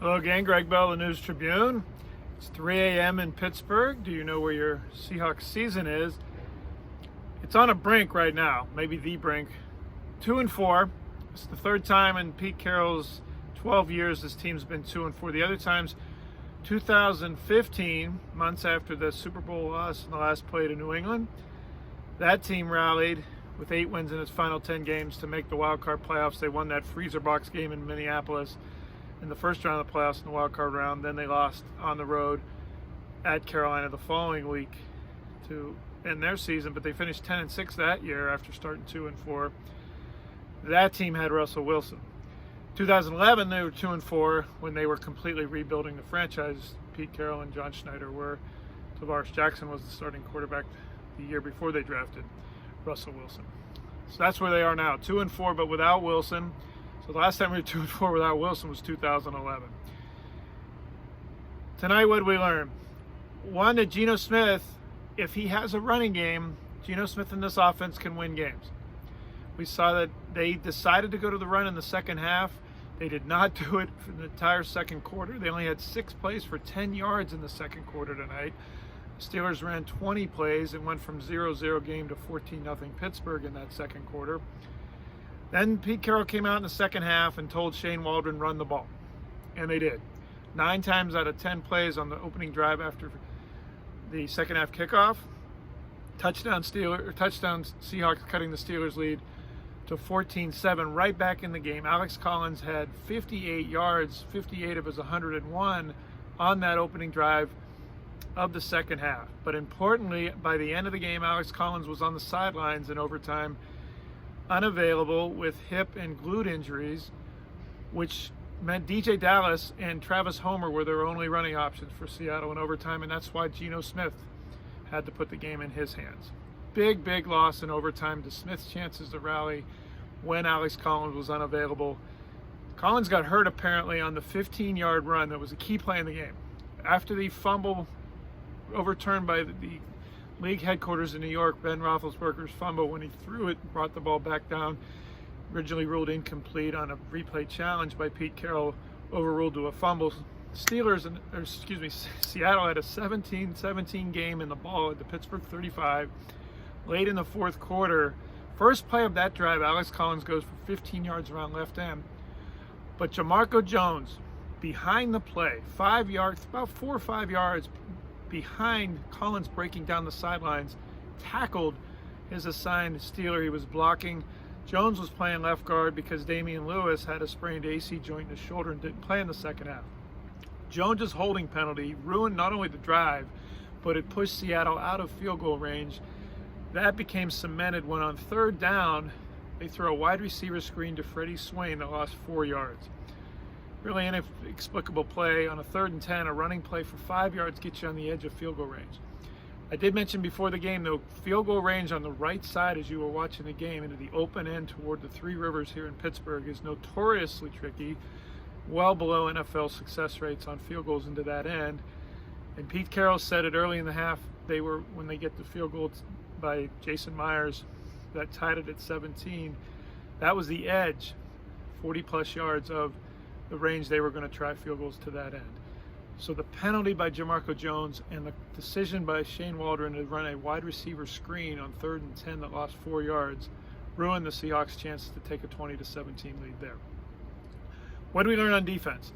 Hello again, Gregg Bell, the News Tribune. It's 3 a.m. in Pittsburgh. Do you know where your Seahawks season is? It's on a brink right now, maybe the brink. 2-4. It's the third time in Pete Carroll's 12 years this team's been 2-4. The other times, 2015, months after the Super Bowl loss in the last play to New England, that team rallied with 8 wins in its final 10 games to make the wild card playoffs. They won that freezer box game in Minneapolis in the first round of the playoffs in the wild card round. Then they lost on the road at Carolina the following week to end their season, but they finished 10-6 that year after starting 2-4. That team had Russell Wilson. 2011, they were 2-4 when they were completely rebuilding the franchise. Pete Carroll and John Schneider were. Tavares Jackson was the starting quarterback the year before they drafted Russell Wilson. So that's where they are now, 2-4, but without Wilson. So the last time we were 2-4 without Wilson was 2011. Tonight, what did we learn? One, that Geno Smith, if he has a running game, Geno Smith in this offense can win games. We saw that they decided to go to the run in the second half. They did not do it for the entire second quarter. They only had 6 plays for 10 yards in the second quarter tonight. The Steelers ran 20 plays and went from 0-0 game to 14-0 Pittsburgh in that second quarter. Then Pete Carroll came out in the second half and told Shane Waldron run the ball. And they did. 9 times out of 10 plays on the opening drive after the second half kickoff. Touchdown Seahawks cutting the Steelers lead to 14-7 right back in the game. Alex Collins had 58 yards, 58 of his 101 on that opening drive of the second half. But importantly, by the end of the game, Alex Collins was on the sidelines in overtime, unavailable with hip and glute injuries, which meant DJ Dallas and Travis Homer were their only running options for Seattle in overtime, and that's why Geno Smith had to put the game in his hands. Big loss in overtime to Smith's chances to rally when Alex Collins was unavailable. Collins got hurt apparently on the 15-yard run that was a key play in the game. After the fumble overturned by the league headquarters in New York, Ben Roethlisberger's fumble when he threw it, brought the ball back down, originally ruled incomplete on a replay challenge by Pete Carroll, overruled to a fumble. Seattle had a 17-17 game in the ball at the Pittsburgh 35. Late in the fourth quarter, first play of that drive, Alex Collins goes for 15 yards around left end. But Jamarco Jones, behind the play, 5 yards, about 4 or 5 yards behind Collins breaking down the sidelines, tackled his assigned Steeler. He was blocking. Jones was playing left guard because Damian Lewis had a sprained AC joint in his shoulder and didn't play in the second half. Jones' holding penalty ruined not only the drive, but it pushed Seattle out of field goal range. That became cemented when on third down, they throw a wide receiver screen to Freddie Swain that lost 4 yards. Really inexplicable play. On a 3rd and 10, a running play for 5 yards gets you on the edge of field goal range. I did mention before the game, though, field goal range on the right side as you were watching the game into the open end toward the Three Rivers here in Pittsburgh is notoriously tricky, well below NFL success rates on field goals into that end. And Pete Carroll said it early in the half, when they get the field goal by Jason Myers that tied it at 17, that was the edge, 40-plus yards of the range they were going to try field goals to that end. So the penalty by Jamarco Jones and the decision by Shane Waldron to run a wide receiver screen on 3rd and 10 that lost 4 yards ruined the Seahawks' chance to take a 20-17 lead there. What did we learn on defense?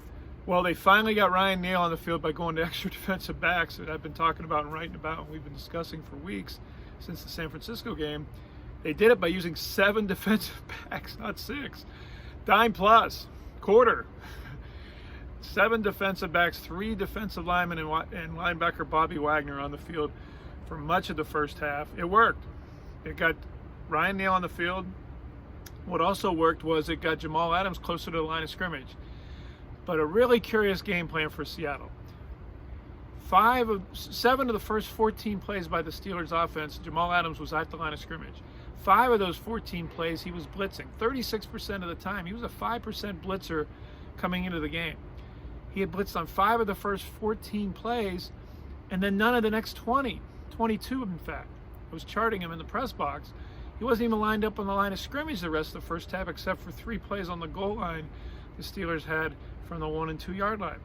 Well, they finally got Ryan Neal on the field by going to extra defensive backs that I've been talking about and writing about and we've been discussing for weeks since the San Francisco game. They did it by using 7 defensive backs, not 6. Dime plus, quarter. 7 defensive backs, 3 defensive linemen, and linebacker Bobby Wagner on the field for much of the first half. It worked. It got Ryan Neal on the field. What also worked was it got Jamal Adams closer to the line of scrimmage. But a really curious game plan for Seattle. 7 of the first 14 plays by the Steelers offense, Jamal Adams was at the line of scrimmage. 5 of those 14 plays, he was blitzing. 36% of the time, he was a 5% blitzer coming into the game. He had blitzed on 5 of the first 14 plays, and then none of the next 20, 22 in fact. I was charting him in the press box. He wasn't even lined up on the line of scrimmage the rest of the first half, except for 3 plays on the goal line the Steelers had from the 1 and 2 yard line.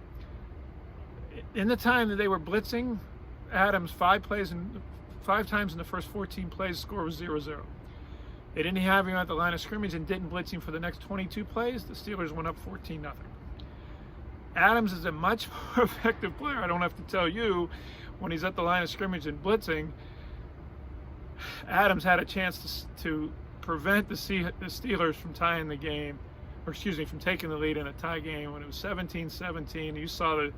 In the time that they were blitzing Adams 5 times in the first 14 plays, the score was 0-0. They didn't have him at the line of scrimmage and didn't blitz him for the next 22 plays. The Steelers went up 14-0. Adams is a much more effective player. I don't have to tell you, when he's at the line of scrimmage and blitzing, Adams had a chance to prevent the Steelers from tying the game, from taking the lead in a tie game when it was 17-17. You saw the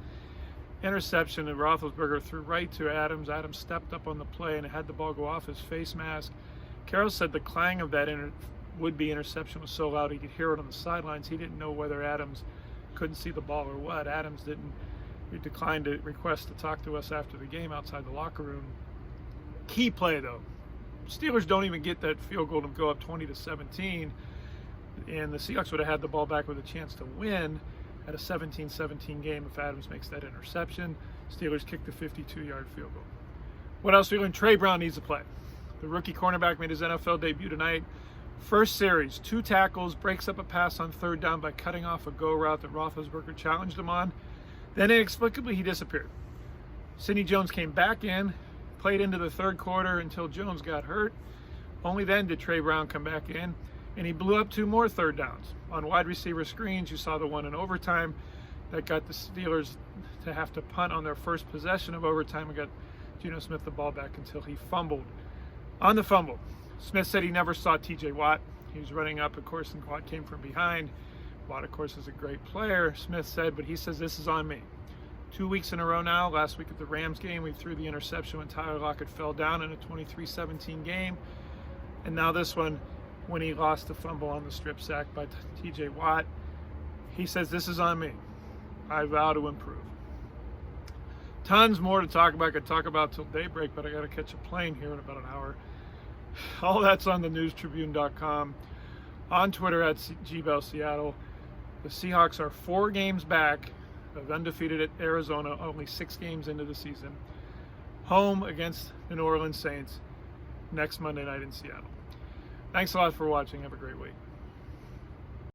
interception that Roethlisberger threw right to Adams. Adams stepped up on the play and had the ball go off his face mask. Carroll said the clang of that would-be interception was so loud he could hear it on the sidelines. He didn't know whether Adams couldn't see the ball or what. Adams declined to request to talk to us after the game outside the locker room. Key play, though. Steelers don't even get that field goal to go up 20-17, and the Seahawks would have had the ball back with a chance to win at a 17-17 game if Adams makes that interception. Steelers kicked the 52-yard field goal. What else are we doing? Trey Brown needs to play. The rookie cornerback made his NFL debut tonight. First series, 2 tackles, breaks up a pass on 3rd down by cutting off a go route that Roethlisberger challenged him on. Then inexplicably he disappeared. Sidney Jones came back in, played into the 3rd quarter until Jones got hurt. Only then did Trey Brown come back in, and he blew up 2 more 3rd downs. On wide receiver screens, you saw the one in overtime that got the Steelers to have to punt on their first possession of overtime and got Geno Smith the ball back until he fumbled. On the fumble, Smith said he never saw TJ Watt. He was running up, of course, and Watt came from behind. Watt, of course, is a great player, Smith said, but he says this is on me. 2 weeks in a row now. Last week at the Rams game, we threw the interception when Tyler Lockett fell down in a 23-17 game. And now this one, when he lost the fumble on the strip sack by TJ Watt. He says this is on me. I vow to improve. Tons more to talk about. I could talk about till daybreak, but I got to catch a plane here in about an hour. All that's on the newstribune.com, on Twitter at GBellSeattle. The Seahawks are 4 games back of undefeated at Arizona, only 6 games into the season. Home against the New Orleans Saints next Monday night in Seattle. Thanks a lot for watching. Have a great week.